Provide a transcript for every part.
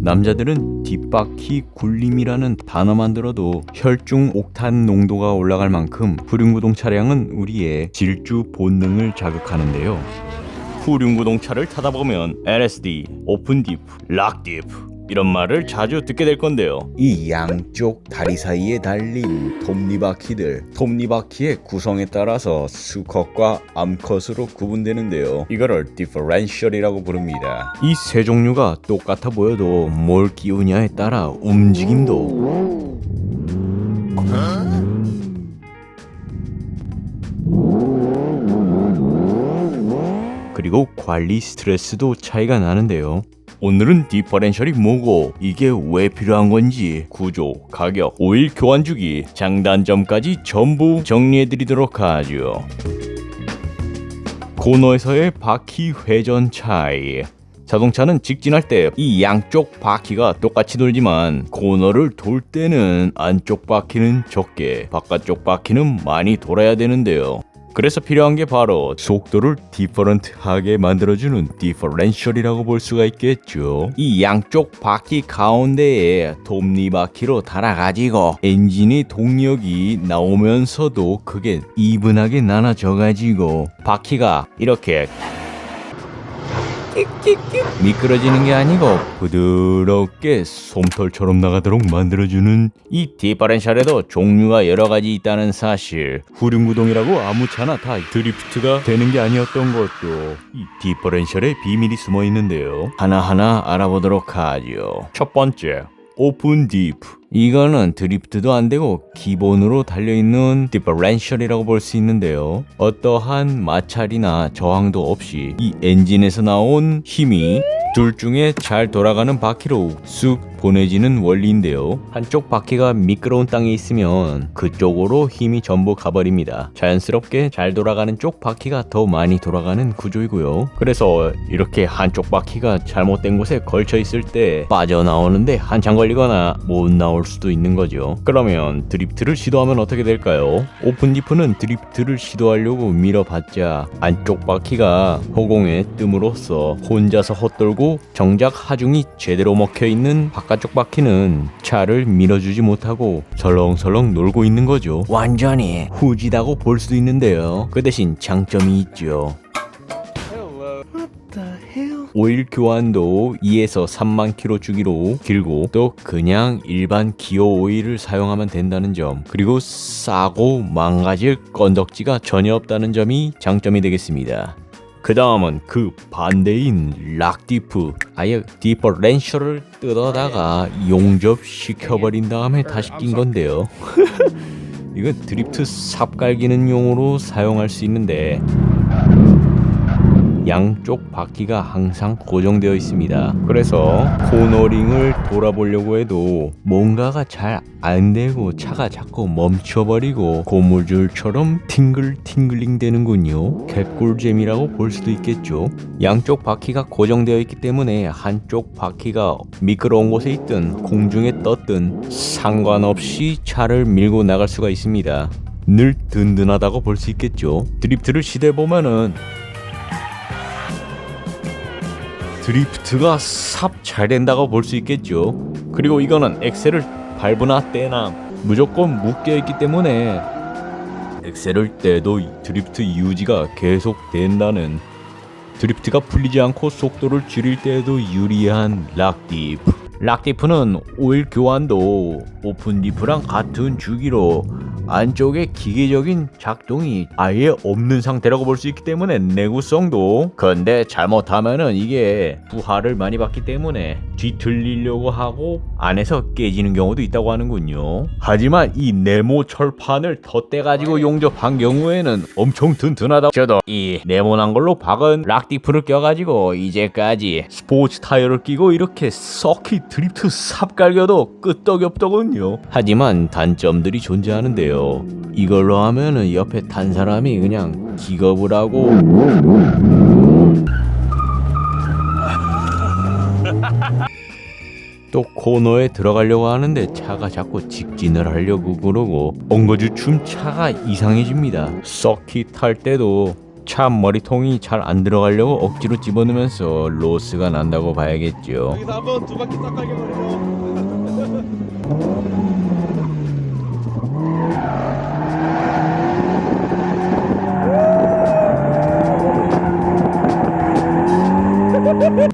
남자들은 뒷바퀴 굴림이라는 단어만 들어도 혈중 옥탄 농도가 올라갈 만큼 후륜구동 차량은 우리의 질주 본능을 자극하는데요. 후륜구동차를 타다 보면 LSD, 오픈디프, 락디프 이런 말을 자주 듣게 될 건데요. 이 양쪽 다리 사이에 달린 톱니바퀴들, 톱니바퀴의 구성에 따라서 수컷과 암컷으로 구분되는데요. 이거를 디퍼런셜이라고 부릅니다. 이 세 종류가 똑같아 보여도 뭘 끼우냐에 따라 움직임도 그리고 관리 스트레스도 차이가 나는데요. 오늘은 디퍼런셜이 뭐고 이게 왜 필요한 건지 구조, 가격, 오일 교환 주기, 장단점까지 전부 정리해드리도록 하죠. 코너에서의 바퀴 회전 차이. 자동차는 직진할 때 이 양쪽 바퀴가 똑같이 돌지만 코너를 돌 때는 안쪽 바퀴는 적게, 바깥쪽 바퀴는 많이 돌아야 되는데요. 그래서 필요한 게 바로 속도를 디퍼런트하게 만들어주는 디퍼런셜이라고 볼 수가 있겠죠. 이 양쪽 바퀴 가운데에 톱니바퀴로 달아가지고 엔진의 동력이 나오면서도 그게 이분하게 나눠져가지고 바퀴가 이렇게 미끄러지는 게 아니고 부드럽게 솜털처럼 나가도록 만들어주는 이 디퍼런셜에도 종류가 여러가지 있다는 사실. 후륜구동이라고 아무차나 다 드리프트가 되는 게 아니었던 것도 이 디퍼런셜에 비밀이 숨어 있는데요. 하나하나 알아보도록 하죠. 첫 번째, 오픈 디프. 이거는 드리프트도 안 되고 기본으로 달려있는 디퍼런셜이라고 볼 수 있는데요. 어떠한 마찰이나 저항도 없이 이 엔진에서 나온 힘이 둘 중에 잘 돌아가는 바퀴로 쑥 보내지는 원리인데요. 한쪽 바퀴가 미끄러운 땅에 있으면 그쪽으로 힘이 전부 가버립니다. 자연스럽게 잘 돌아가는 쪽 바퀴가 더 많이 돌아가는 구조이고요. 그래서 이렇게 한쪽 바퀴가 잘못된 곳에 걸쳐 있을 때 빠져나오는데 한참 걸리거나 못 나올 수도 있는 거죠. 그러면 드리프트를 시도하면 어떻게 될까요? 오픈 디프는 드리프트를 시도하려고 밀어봤자 안쪽 바퀴가 허공에 뜸으로써 혼자서 헛돌고 정작 하중이 제대로 먹혀있는 바깥쪽 바퀴는 차를 밀어주지 못하고 설렁설렁 놀고 있는 거죠. 완전히 후지다고 볼 수도 있는데요. 그 대신 장점이 있죠. 오일 교환도 2에서 3만 킬로 주기로 길고 또 그냥 일반 기어 오일을 사용하면 된다는 점, 그리고 싸고 망가질 건덕지가 전혀 없다는 점이 장점이 되겠습니다. 그 다음은 그 반대인 락디프. 아예 디퍼런셜을 뜯어다가 용접시켜버린 다음에 다시 낀 건데요. 이건 드리프트 삽갈기는 용으로 사용할 수 있는데 양쪽 바퀴가 항상 고정되어 있습니다. 그래서 코너링을 돌아보려고 해도 뭔가가 잘 안 되고 차가 자꾸 멈춰버리고 고무줄처럼 팅글팅글링 되는군요. 개꿀잼이라고 볼 수도 있겠죠. 양쪽 바퀴가 고정되어 있기 때문에 한쪽 바퀴가 미끄러운 곳에 있든 공중에 떴든 상관없이 차를 밀고 나갈 수가 있습니다. 늘 든든하다고 볼 수 있겠죠. 드리프트를 시도해보면은 드리프트가 삽 잘 된다고 볼 수 있겠죠. 그리고 이거는 엑셀을 밟으나 떼나 무조건 묶여있기 때문에 엑셀을 떼도 드리프트 유지가 계속 된다는, 드리프트가 풀리지 않고 속도를 줄일 때에도 유리한 락디프. 락디프는 오일 교환도 오픈 디프랑 같은 주기로 안쪽에 기계적인 작동이 아예 없는 상태라고 볼 수 있기 때문에 내구성도, 근데 잘못하면은 이게 부하를 많이 받기 때문에 뒤틀리려고 하고 안에서 깨지는 경우도 있다고 하는군요. 하지만 이 네모 철판을 덧대가지고 용접한 경우에는 엄청 든든하다고. 저도 이 네모난 걸로 박은 락디프를 껴가지고 이제까지 스포츠 타이어를 끼고 이렇게 서킷 드리프트 삽갈겨도 끄떡이 없더군요. 하지만 단점들이 존재하는데요. 이걸로 하면은 옆에 탄 사람이 그냥 기겁을 하고 또 코너에 들어가려고 하는데 차가 자꾸 직진을 하려고 그러고 엉거주춤 차가 이상해집니다. 서킷 탈 때도 차 머리통이 잘 안 들어가려고 억지로 집어넣으면서 로스가 난다고 봐야겠죠. 여기서 한번 두 바퀴 싹 갈겨버리죠.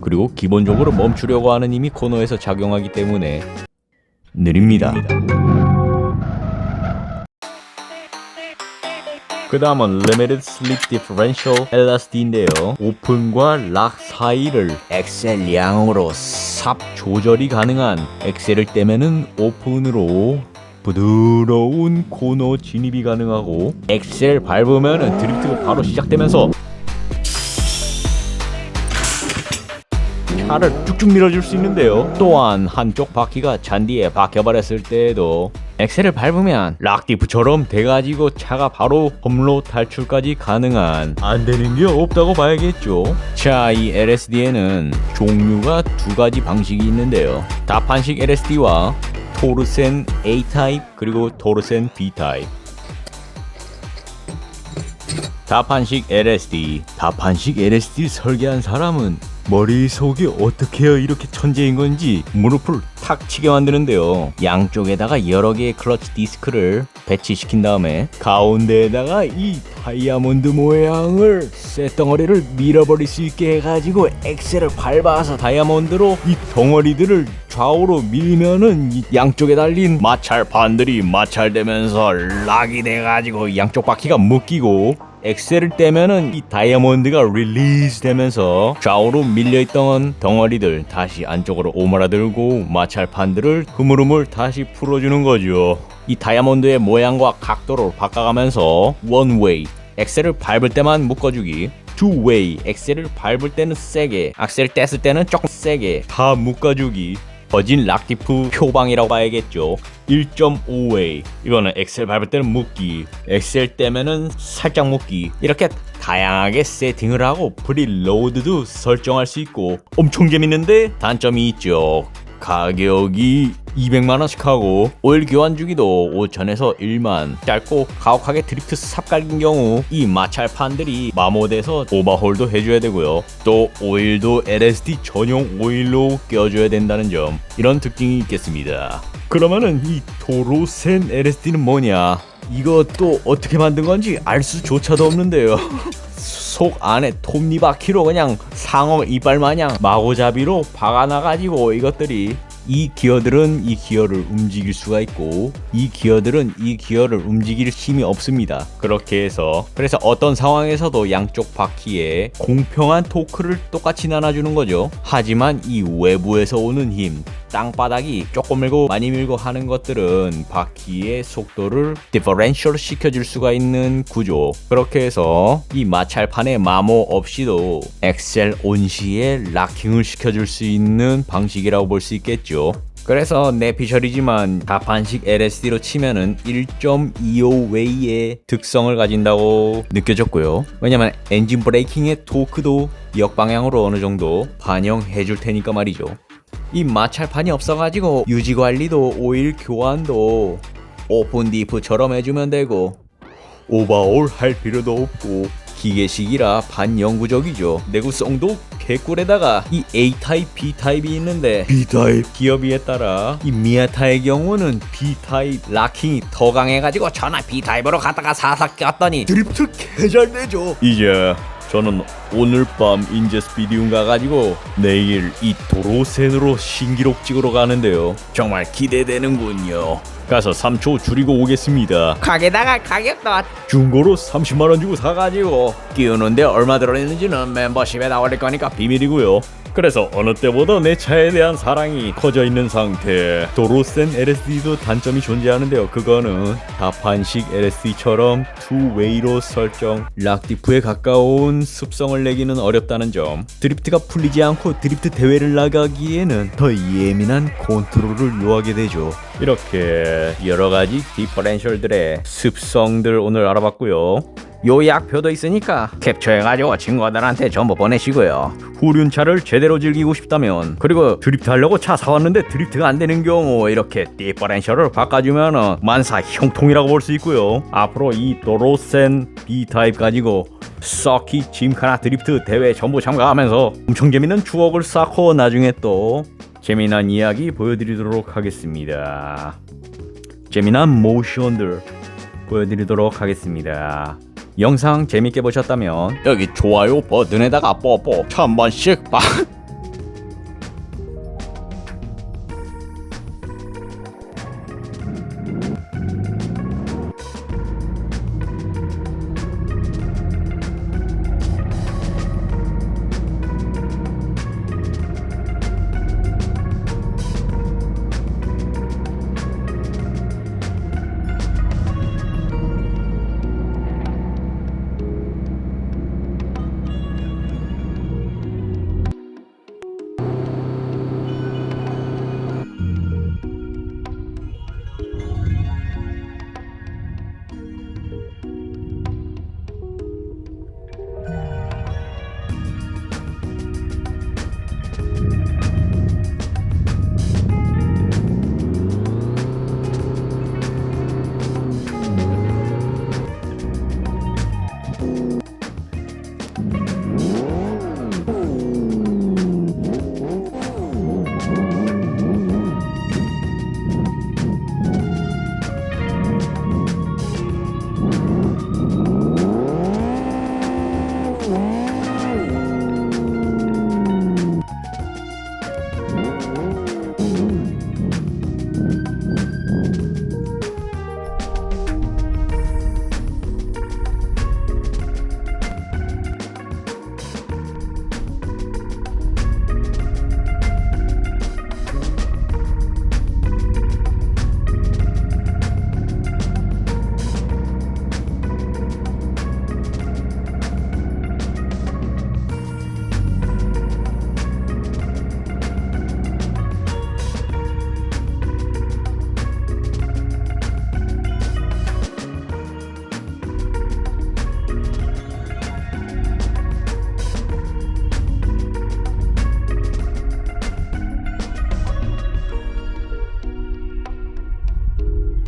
그리고 기본적으로 멈추려고 하는 힘이 코너에서 작용하기 때문에 느립니다. 그 다음은 Limited Slip Differential LSD인데요. 오픈과 락 사이를 엑셀 양으로 삽 조절이 가능한, 엑셀을 떼면은 오픈으로 부드러운 코너 진입이 가능하고, 엑셀 밟으면은 드리프트가 바로 시작되면서 차를 쭉쭉 밀어줄 수 있는데요. 또한 한쪽 바퀴가 잔디에 박혀버렸을 때에도 엑셀을 밟으면 락디프처럼 돼가지고 차가 바로 험로 탈출까지 가능한, 안 되는 게 없다고 봐야겠죠. 자, 이 LSD에는 종류가 두 가지 방식이 있는데요. 다판식 LSD와 토르센 A 타입 그리고 토르센 B 타입. 다판식 LSD 설계한 사람은 머릿속이 어떻게 이렇게 천재인 건지 무릎을 탁 치게 만드는데요. 양쪽에다가 여러 개의 클러치 디스크를 배치시킨 다음에 가운데에다가 이 다이아몬드 모양을 쇳덩어리를 밀어버릴 수 있게 해가지고 엑셀을 밟아서 다이아몬드로 이 덩어리들을 좌우로 밀면은 이 양쪽에 달린 마찰판들이 마찰되면서 락이 돼가지고 양쪽 바퀴가 묶이고, 엑셀을 떼면은 이 다이아몬드가 릴리즈 되면서 좌우로 밀려있던 덩어리들 다시 안쪽으로 오므라들고 마찰판들을 흐물흐물 다시 풀어주는 거죠. 이 다이아몬드의 모양과 각도를 바꿔가면서 원웨이, 엑셀을 밟을 때만 묶어주기, 투웨이, 엑셀을 밟을 때는 세게, 악셀을 뗐을 때는 조금 세게 다 묶어주기, 거진 락디프 표방이라고 봐야겠죠. 1.5웨이, 이거는 엑셀 밟을 때는 묶기, 엑셀 떼면은 살짝 묶기, 이렇게 다양하게 세팅을 하고 프리로드도 설정할 수 있고 엄청 재밌는데 단점이 있죠. 가격이 200만원씩 하고 오일 교환 주기도 5천에서 1만, 짧고 가혹하게 드리프트 삽 갈긴 경우 이 마찰판들이 마모돼서 오버홀도 해줘야 되고요. 또 오일도 LSD 전용 오일로 껴줘야 된다는 점, 이런 특징이 있겠습니다. 그러면은 이 토르센 LSD는 뭐냐? 이거 또 어떻게 만든 건지 알 수조차도 없는데요. 속 안에 톱니바퀴로 그냥 상어 이빨 마냥 마구잡이로 박아놔가지고 이것들이, 이 기어들은 이 기어를 움직일 수가 있고 이 기어들은 이 기어를 움직일 힘이 없습니다. 그렇게 해서 그래서 어떤 상황에서도 양쪽 바퀴에 공평한 토크를 똑같이 나눠주는 거죠. 하지만 이 외부에서 오는 힘, 땅바닥이 조금 밀고 많이 밀고 하는 것들은 바퀴의 속도를 디퍼런셜 시켜줄 수가 있는 구조. 그렇게 해서 이 마찰판의 마모 없이도 엑셀 온시에 락킹을 시켜줄 수 있는 방식이라고 볼 수 있겠죠. 그래서 내 피셜이지만 다판식 LSD로 치면은 1.25웨이의 특성을 가진다고 느껴졌고요. 왜냐면 엔진 브레이킹의 토크도 역방향으로 어느 정도 반영해 줄 테니까 말이죠. 이 마찰판이 없어가지고 유지관리도 오일 교환도 오픈 디프처럼 해주면 되고 오버홀 할 필요도 없고 기계식이라 반영구적이죠. 내구성도 개꿀에다가 이 A타입, B타입이 있는데 B타입 기어비에 따라 이 미아타의 경우는 B타입 락킹이 더 강해가지고 전화 B타입으로 갔다가 사삭 꼈더니 드리프트 개잘되죠. 이제 저는 오늘 밤 인제스피디움 가가지고 내일 이 도로센으로 신기록 찍으러 가는데요. 정말 기대되는군요. 가서 3초 줄이고 오겠습니다. 거기다가 가격도 중고로 30만원 주고 사가지고 끼우는데 얼마 들어있는지는 멤버십에 나올 거니까 비밀이고요. 그래서 어느 때보다 내 차에 대한 사랑이 커져 있는 상태. 도로센 LSD도 단점이 존재하는데요. 그거는 다판식 LSD처럼 투웨이로 설정, 락디프에 가까운 습성을 내기는 어렵다는 점, 드리프트가 풀리지 않고 드리프트 대회를 나가기에는 더 예민한 컨트롤을 요하게 되죠. 이렇게 여러가지 디퍼렌셜들의 습성들 오늘 알아봤고요. 요약표도 있으니까 캡처해가지고 친구들한테 전부 보내시고요. 후륜차를 제대로 즐기고 싶다면, 그리고 드리프트 하려고 차 사왔는데 드리프트가 안되는 경우 이렇게 디퍼렌셜을 바꿔주면 만사 형통이라고 볼 수 있고요. 앞으로 이 도로센 B타입 가지고 서킷, 짐카나 드리프트 대회 전부 참가하면서 엄청 재밌는 추억을 쌓고 나중에 또 재미난 이야기 보여드리도록 하겠습니다. 재미난 모션들 보여드리도록 하겠습니다. 영상 재밌게 보셨다면 여기 좋아요 버튼에다가 뽀뽀 1000번씩 빡